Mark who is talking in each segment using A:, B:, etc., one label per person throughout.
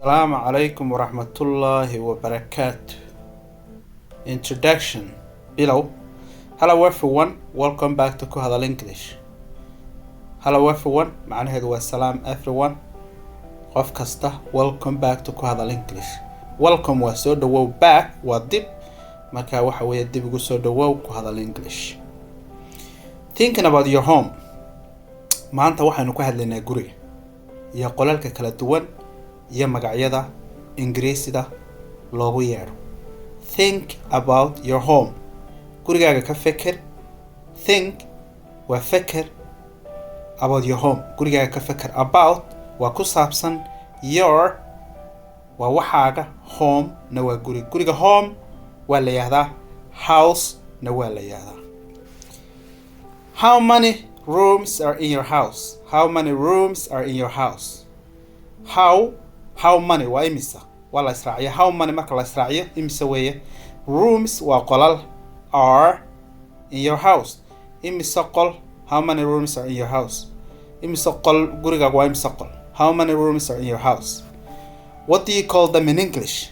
A: السلام عليكم ورحمة الله وبركاته. Introduction. Below. Hello everyone. Welcome back to Kuhadal English. Hello everyone. معناheedu waa salaam everyone. qof kasta. Welcome back to Kuhadal English. Welcome waa soo dhawow, back waa dib. Marka waxa weeye dib ugu soo dhawow Kuhadal English. Thinking about your home. Maanta waxaynu ku hadlaynaa guriga iyo qolalka kala duwan iyo magacyada Ingiriisida loogu yeero. Think about your home. Gurigaaga ka feker. Think waa feker. About your home. Gurigaaga ka feker. About waa ku saabsan. Your waa waxaaga. Home na waa guri. Guriga home waa la yiraahdaa. House na waa la yiraahdaa. How many rooms are in your house? How many rooms are in your house? How many waa imisa waa la israaciya. How many marka la israaciyo imisa weeye. Rooms waa qolal. Are in your house imisa qol. How many rooms are in your house? Imisa qol gurigaaga waa imisa qol. How many rooms are in your house? What do you call them in English?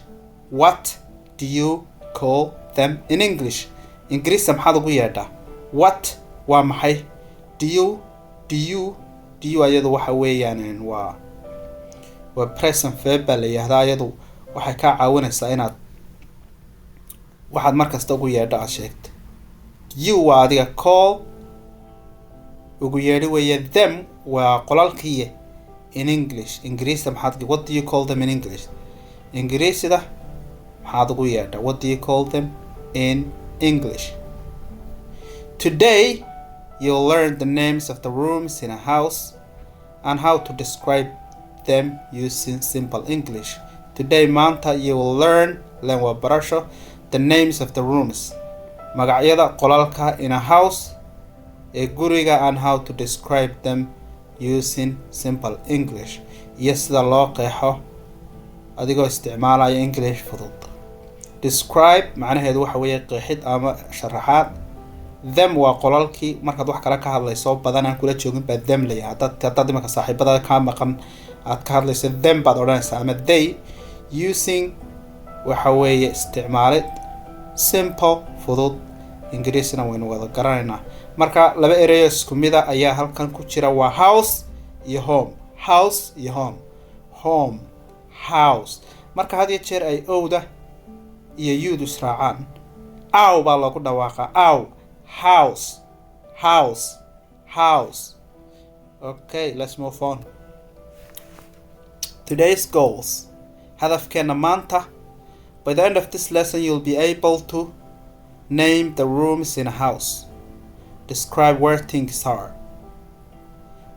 A: What do you call them in English? Ingiriisi maxaad ugu yeedhaa? What waa maxay? Do you ayadu waxa weeyaan waa present verb baa la yiraahdaa. ayadu waxay ka caawinaysaa inaad waxaad markasta ugu yeedho aad sheegto. You waa adiga. Call ugu yeedhi weeye. Them waa qolalkii in English. Ingiriisida maxaad what do you call them in English? Ingiriisida maxaad ugu yeedhaa? What do you call them in English? Today you'll learn the names of the rooms in a house and how to describe them using simple English. Today maanta you will learn waa barasho the names of the rooms magacyada qolalka in a house ee guriga and how to describe them using simple English iyo sida loo qeexo adigoo isticmaalaya English fudud. Describe macnaheedu waxa weeye qeexid ama sharaxaad. Them waa qolalkii markaad wax kale ka hadlayso badan aan kula joogin baa them la yiraahdaa. Dad imanka saaxiibada ka maqan aad ka hadlayso them baad odhanaysaa ama they. Using waxa weeye isticmaalid. Simple fudud. Ingiriisina waynu wada garanaynaa. Marka laba erayo isku mid ah ayaa halkan ku jira waa house iyo home. House iyo home. Home, house. Marka had iyo jeer ay owda iyo you'du israacaan aw baa lagu dhawaaqaa. Aw. House. Okay, let's move on. Today's goals. Hadafkeena maanta. By the end of this lesson you'll be able to name the rooms in a house. Describe where things are.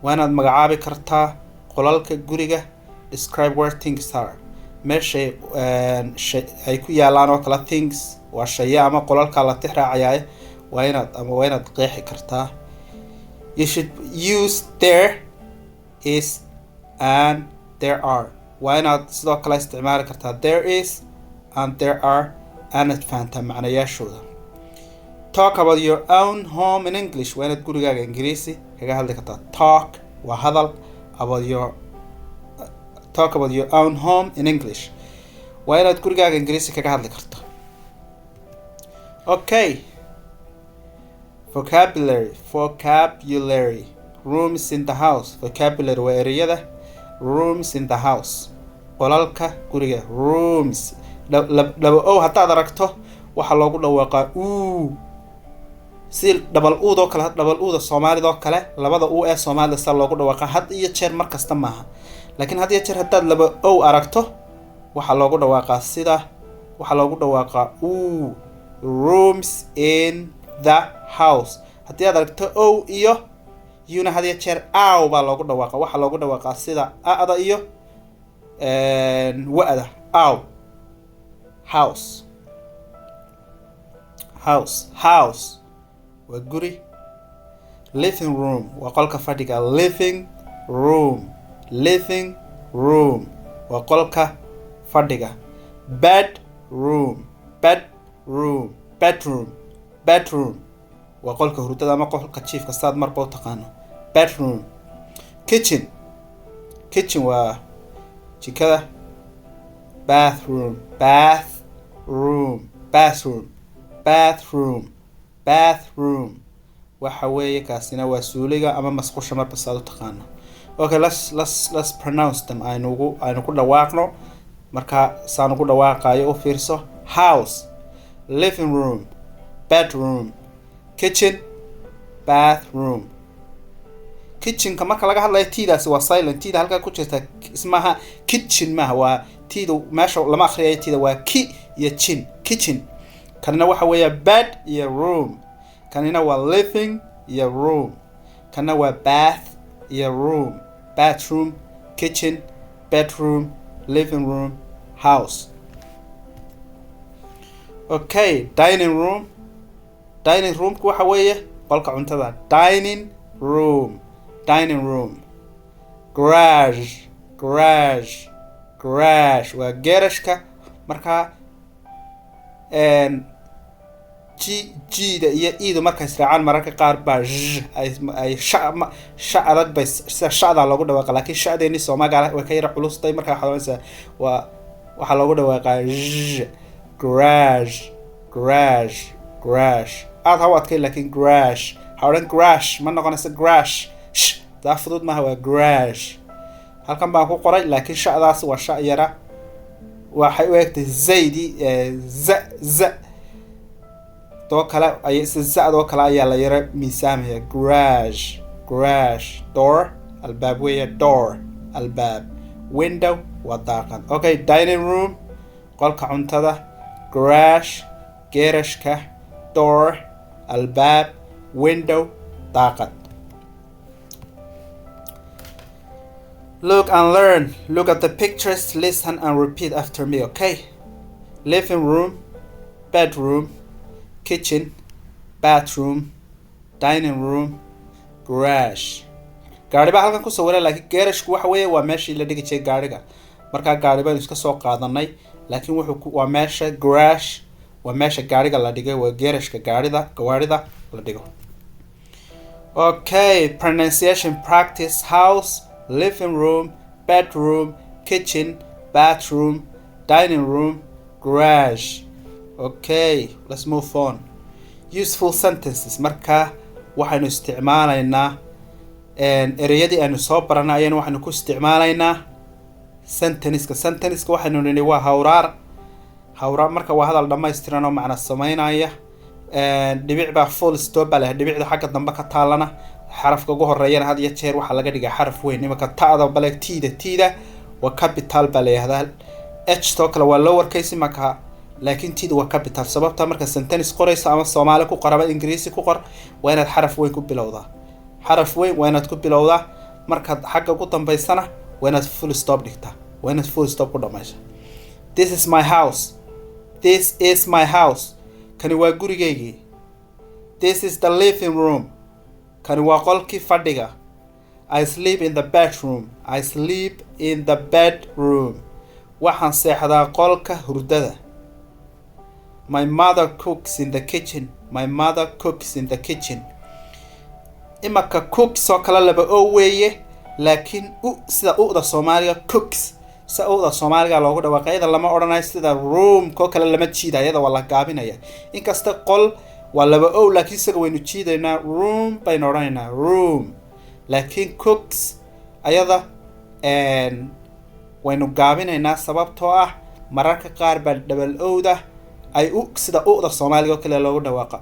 A: Waanaad magacaabi kartaa qolalka guriga. Describe where things are. Meesha ay ku yaalaan oo kala things waa shay ama qolalka la tixraacaya. waa inaad qeexi kartaa. You should use there is and there are. waa inaad sidoo kale isticmaali kartaa there is and there are and fahantaa macnayaashooda. Talk about your own home in English. waa inaad gurigaaga Ingiriisi kaga hadli kartaa. Talk waa hadal. Talk about your own home in English. waa inaad gurigaaga Ingiriisi kaga hadli kartaa. Okay. Vocabulary. Rooms in the house. Vocabulary waa ereyada. Rooms in the house. qolalka guriga. Rooms. Laba hadaad aragto waxa loogu dhawaaqaa si double oo kale. Double uuda Soomaalida oo kale labada ee Soomaalida sa loogu dhawaaqaa had iyo jeer mar kasta maaha. laakiin had iyo jeer hadaad laba aragto waxa loogu dhawaaqaa sida waxa loogu dhawaaqaa rooms in the house. haddii aad aragto iyo yuna had iyo jeer aw baa loogu dhawaaqa. waxa loogu dhawaaqaa sida ada iyo wa'da. aw. House waa guri. Living room waa qolka fadhiga. Living room waa qolka fadhiga. Bedroom waa qolka hurdada ama qolka jiifka saad marba u taqaano. Bedroom. Kitchen waa jikada bathroom, bathroom, bathroom, bathroom, bathroom. waxa weeye kaasina waa suuliga ama masqusha marba saad u taqaano. Okay, let's pronounce them. aynu ku dhawaaqno marka saan ugu dhawaaqayo u fiirso. House, living room, bedroom, kitchen, bathroom. kitchenka marka laga hadlayo tiidaasi waa silent. tiida halka ku jirta ismaha kitchen maaha, waa tiidu meesha lama akhriyayo. tiida waa ki iyo chin, kitchen. kanina waxa weeye bed iyo room. kanina waa living iyo room. kanina waa bath iyo room, bathroom, kitchen, bedroom, living room, house. Okay, dining room. dining roomku waxa weeye qolka cuntada. dining room, dining room. garage, garage, garage waa geerashka. marka G-da iyo E-da markay israacaan mararka qaar baa ay sha adag bay sida shacda loogu dhawaaqa, laakiin shacdeeni Soomaaliga way ka yara culustay. marka waxaa loogu dhawaaqaa garage, garage, garage. aad ha u adkay laakiin garage ha odhan garage ma noqonaysa garage. daa fudud maaha, waa garage. halkan baan ku qoray laakiin shacdaas waa shac yara, waxay u egtay zaydi z doo kale ay za'doo kale ayaa la yara miisaamaya. garage, garage. door albaab weeye, door albaab. window waa daaqad. Okay, dining room qolka cuntada, garage geerashka, door albaab, window daaqad. Look and learn. Look at the pictures, listen and repeat after me. Okay, living room, bedroom, kitchen, bathroom, dining room, garage. gaari baa halkan ku sawiran, laakiin garashku waxa weeye waa meeshii la dhigi jiray gaariga. markaa gaari baynu iska soo qaadanay, laakiin waa meesha garage waa meesha gaariga la dhigay, waa garashka gawaarida la dhigo. Okay, pronunciation practice. house, living room, bedroom, kitchen, bathroom, dining room, garage. Okay, let's move on. Useful sentences. marka waxaynu isticmaalaynaa ereyadii aynu soo baranay ayaynu waxaynu ku isticmaalaynaa sentence-ka waxaynu nidhi waa hawraar. marka waa hadal dhammaystiran oo macna samaynaya. dhibic baa full stop baa leh, dhibicda xagga dambe ka taalana xarafka ugu horeeyana had iyo jeer waxaa laga dhigaa xaraf weyn. imanka ta'da bale tiida waa capital baa la yihahdaa. h too kale waa lower case marka, laakiin tiida waa capital. sababta marka sentence qorayso ama Soomaali ku qor ama Ingiriisi ku qor waa inaad xaraf weyn ku bilowdaa. xaraf weyn waa inaad ku bilowdaa. markaad xagga ugu dambaysana waa inaad full stop dhigtaa, waa inaad full stop ku dhamayso. This is my house. This is my house. kani waa gurigaygii. This is the living room. kani waa qolkii fadhiga. I sleep in the bedroom. I sleep in the bedroom. waxaan seexdaa qolka hurdada. My mother cooks in the kitchen. My mother cooks in the kitchen. imaka cooks oo kala laba oo weeye, laakiin sida uda Soomaaliga cooks sida uda Soomaaliga loogu dhawaaqayda lama odhanayo sida room ko kale lama jiidayada waa la gaabinaya. inkasta qol waa laba oo, laakiin isaga waynu jiidaynaa room baynu odhanaynaa room. laakiin cooks ayada waynu gaabinaynaa sababtoo ah mararka qaar baa double owda ay sida uda Soomaaliga kale loogu dhawaaqa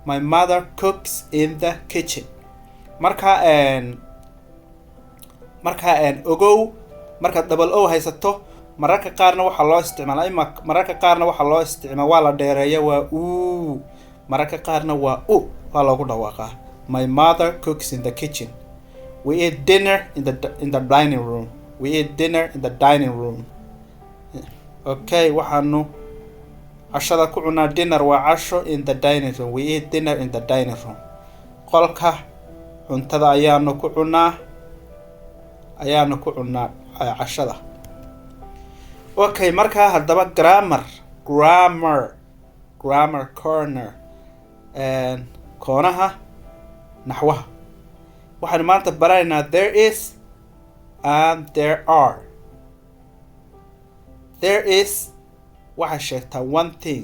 A: My mother cooks in the kitchen. marka ogow marka double o haysato mararka qaarna waxa loo isticmaalaa mararka qaarna waxa loo isticmaalaa waa la dheereeyaa waa mararka qaarna waa waa loogu dhawaaqaa. My mother cooks in the kitchen. We eat dinner in the dining room. We eat dinner in the dining room. Okay, waxaanu cashada ku cunaa. dinner waa casho in the dining room. We eat dinner in the dining room. qolka cuntada ayaanu ku cunaa cashada. Okay, marka haddaba grammar corner koonaha naxwaha. waxaanu maanta baranaynaa there is and there are. there is waxay sheegtaa one thing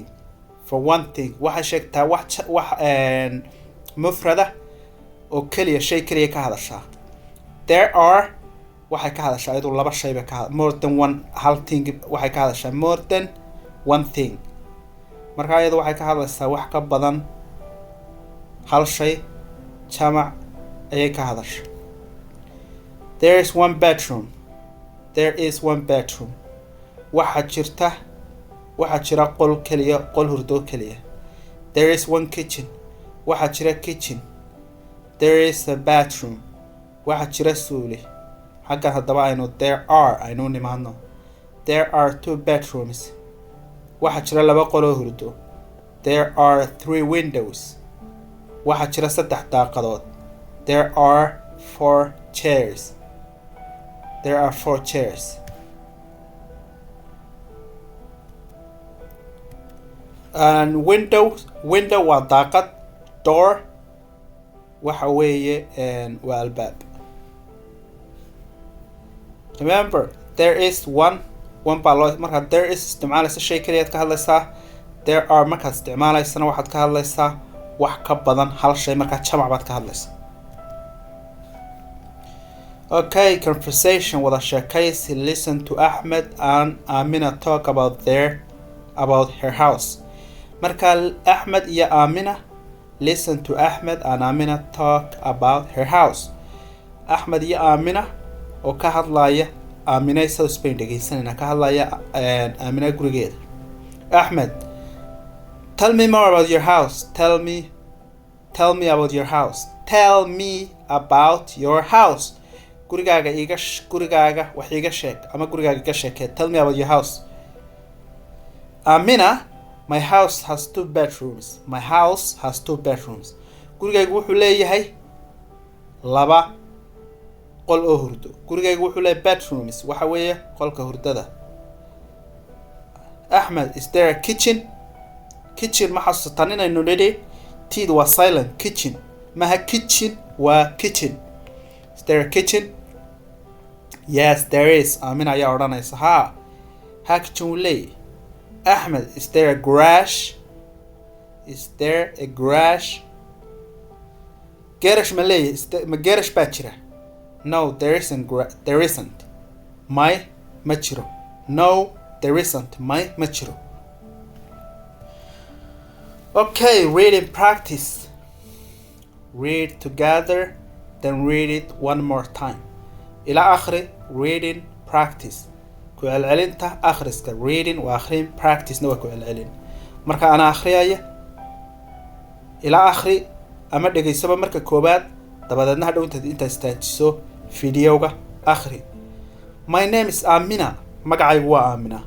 A: for one thing waxay sheegtaa wax mufrada oo kaliya shay kaliya ka hadashaa there are waxay ka hadashaa iyadoo laba shay ba ka more than one hal thing waxay ka hadashaa more than one thing marka iyadoo waxay ka hadlaysaa wax ka badan hal shay jamac ayay ka hadashaa there is one bedroom there is one bedroom waxa jira qol kaliya qol hurdo kaliya there is one kitchen waxa jira kitchen there is a bathroom waxa jira suuli xaggan haddaba aynu there are aynu nimaadno there are two bedrooms waxa jira laba qol oo hurdo there are three windows waxa jira saddex daaqadood there are four chairs there are four chairs and window waa daaqad door waxa weeye waa albaab remember there is one baa loo marka there is isticmaalaysa shay kaliyaad ka hadlaysaa there are markaad isticmaalaysana waxaad ka hadlaysaa wax ka badan hal shay markaa jamac baad ka hadlaysaa okay conversation wada sheekaysi listen to Ahmed and Amina talk about her house marka Ahmed iyo Amina listen to Ahmed and Amina talk about her house Ahmed iyo Amina oo ka hadlaya Amina soo Spain dhageysanayna ka hadlaya Amina gurigeeda Ahmed tell me more about your house tell me about your house tell me about your house gurigaaga wax iga sheeg ama gurigaaga iga sheekee tell me about your house Amina my house has two bedrooms my house has two bedrooms gurigaygu wuxuu leeyahay laba qol oo hurdo gurigaygu wuxuu leeyahay bedrooms waxa weeye qolka hurdada Ahmed is there a kitchen ma xasuusataan inaynu nidhi teed waa silent kitchen maha kitchen waa kitchen is there a kitchen yes there is Amina ayaa odhanaysa ha kitchen wuu leeyahay Ahmed is there a garage garage ma leeyahay ma garage baa jira no there isn't my ma jiro no there isn't my ma jiro okay reading practice read together then read it one more time ila akhri reading practice ku celcelinta akhriska reading waa akhrin practice na waa ku celcelin marka ana akhriyaya ila akhri ama dhageysaba marka koobaad dabadeedna hadhow inta istaajiso videoga akhri my name is Amina magacaygu waa Amina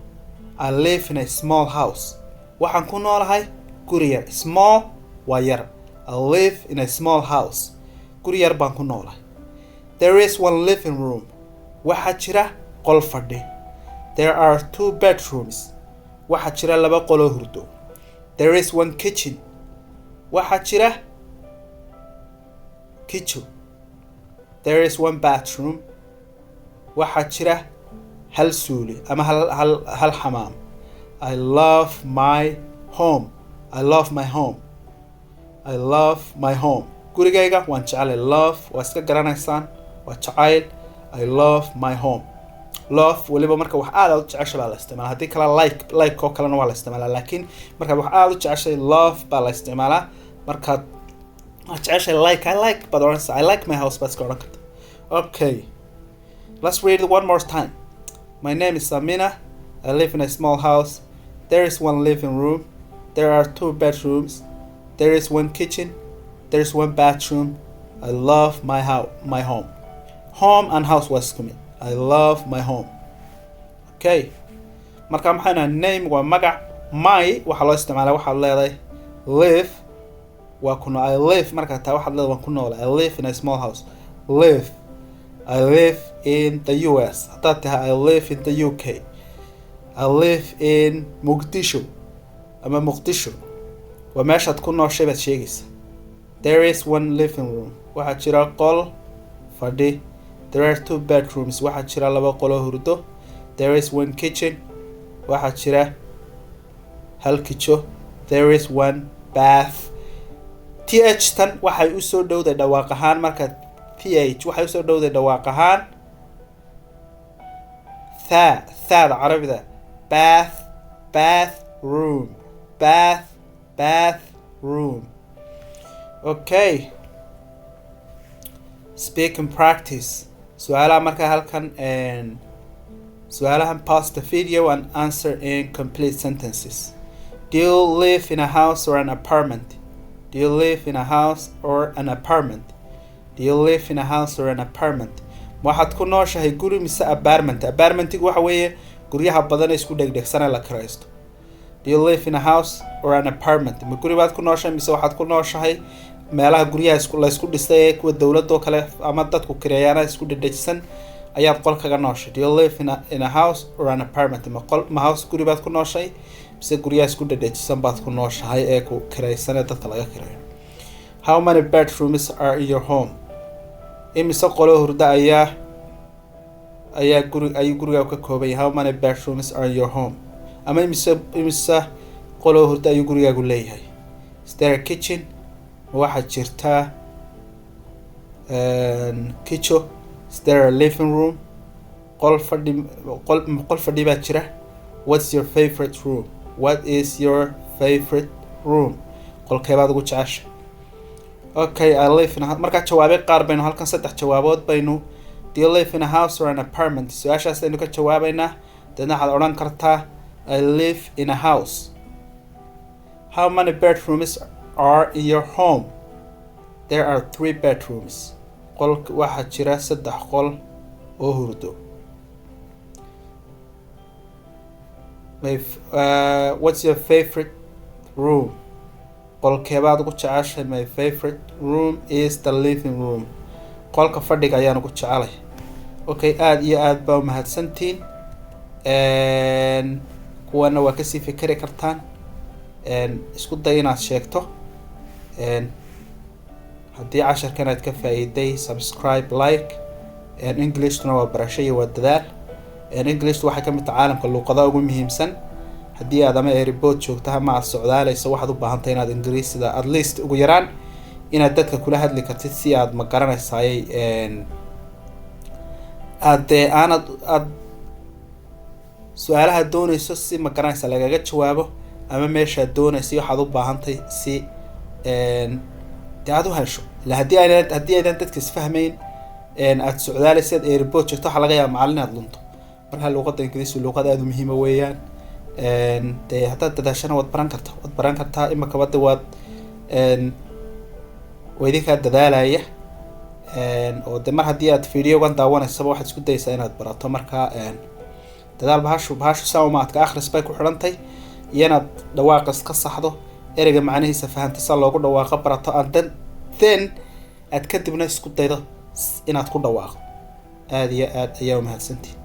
A: I live in a small house waxaan ku noolahay guri yar small waa yar I live in a small house guri yar baan ku noolahay there is one living room waxa jira qol fadhi there are two bedrooms waxa jira laba qol oo hurdo there is one kitchen waxa jira kitchen there is one bathroom waxa jira hal suuli ama hal xamaam I love my home gurigayga waan jeclay love waa iska garanaysaan waa jacayl I love my home love waliba marka wax aad u jeceshay baa la isticmaalaa hadii kala like oo kalena waa la isticmaalaa laakiin marka wax aad u jeceshay love baa la isticmaalaa marka wax jeceshay I like but honestly I like my house but okay let's read it one more time my name is Amina I live in a small house there is one living room there are two bedrooms there is one kitchen there is one bathroom I love my home and house was coming I love my home okay marka maxayna name waa magac my waxa loo isticmaalaa waxa leedahay live waa kuna I live marka taa waxa leedahay waan ku noolay I live in a small house I live in the US hadaa tahay I live in the UK I live in Muqdisho ama Muqdisho waa meeshaad ku nooshay baad sheegaysa there is one living room waxa jira qol fadhi there are two bedrooms waxa jira laba qol oo hurdo there is one kitchen waxaa jira hal kijo. There is one bath. th tan waxay usoo dhowday dhawaaq ahaan marka th waxay usoo dhowday dhawaaq ahaan thaada carabida bathroom bathroom. Okay, speaking practice. su'aalaha marka halkan su'aalahan pause the video and answer in complete sentences. Do you live in a house or an apartment? Do you live in a house or an apartment? Do you live in a house or an apartment? waxaad ku nooshahay guri mise apartment? Apartmentigu waxa weeye guryaha badan ee isku dhegdhegsana la kiraysto. Do you live in a house or an apartment? ma guri baad ku nooshahay mise waxaad ku nooshahay meelaha guryaha la isku dhistay ee kuwa dawladda oo kale ama dadku kireeyana isku dhedhegsan ayaad qol kaga nooshay? Do you live in a house or an apartment? ma house guri baad ku nooshay mise guryaha isku dhedhegsan baad ku nooshahay ee ku kireysan ee dadka laga kireeyo? How many bedrooms are in your home? imise qolo hurda ayaa guriga ka kooban yahay? How many bedrooms are in your home? ama imise qolo hurda ayuu gurigaagu leeyahay? Is there a kitchen? waxaa jirta kitchen? Is there a living room? qol fadhi baa jira? What's your favorite room? What is your favorite room? qolkeebaad ugu jecesha? Okay, I live in a marka jawaabay qaar baynu halkan saddex jawaabood baynu. Do you live in a house or an apartment? su'aashaas aynu ka jawaabaynaa. dadna waxaad odhan kartaa I live in a house. How many bedrooms are in your home? There are 3 bedrooms. qolka waxaa jira 3 qol oo hurdo. What's your favorite room? qolkeebaad ugu jeceshahay? My favorite room is the living room. qolka fadhiga ayaan ugu jecelay. Okay, aad iyo aad baa mahadsantiin. kuwana waa kasii fikiri kartaan. isku day inaad sheegto. haddii casharkan aad ka faa'iiday subscribe, like. Englishna waa barasho iyo waa dadaal. English waxay ka mid tahay caalamka luqadaha ugu muhiimsan. haddii aad ama airport joogto ama aad socdaalayso waxaad u baahan tahay inaad ingiriisida at least ugu yaraan inaad dadka kula hadli kartid si aad ma garanaysay aad su'aalaha doonayso si ma garanaysa lagaga jawaabo ama meesha doonayso waxaad u baahan tahay si aad u hesho. haddii aydan dadka isfahmayn aad socdaalaysid airport joogto waxa laga yaabaa macallin aad lunto. marka luqadda ingiriisiga luqad aad u muhiim ah weeyaan. dee haddaad dadaashana waad baran kartaa imaka badda waad idinkaa dadaalaya. oo de mar haddii aad videogan daawanaysaba waxaad isku dayaysaa inaad barato. marka dadaal bahashu sawmaadka akhris bay ku xidhantay iyo inaad dhawaaqis ka saxdo ereyga macnihiisa fahantay sa loogu dhawaaqo barato then aad kadibna isku daydo inaad ku dhawaaqo. aad iyo aad ayaa u mahadsantihiin.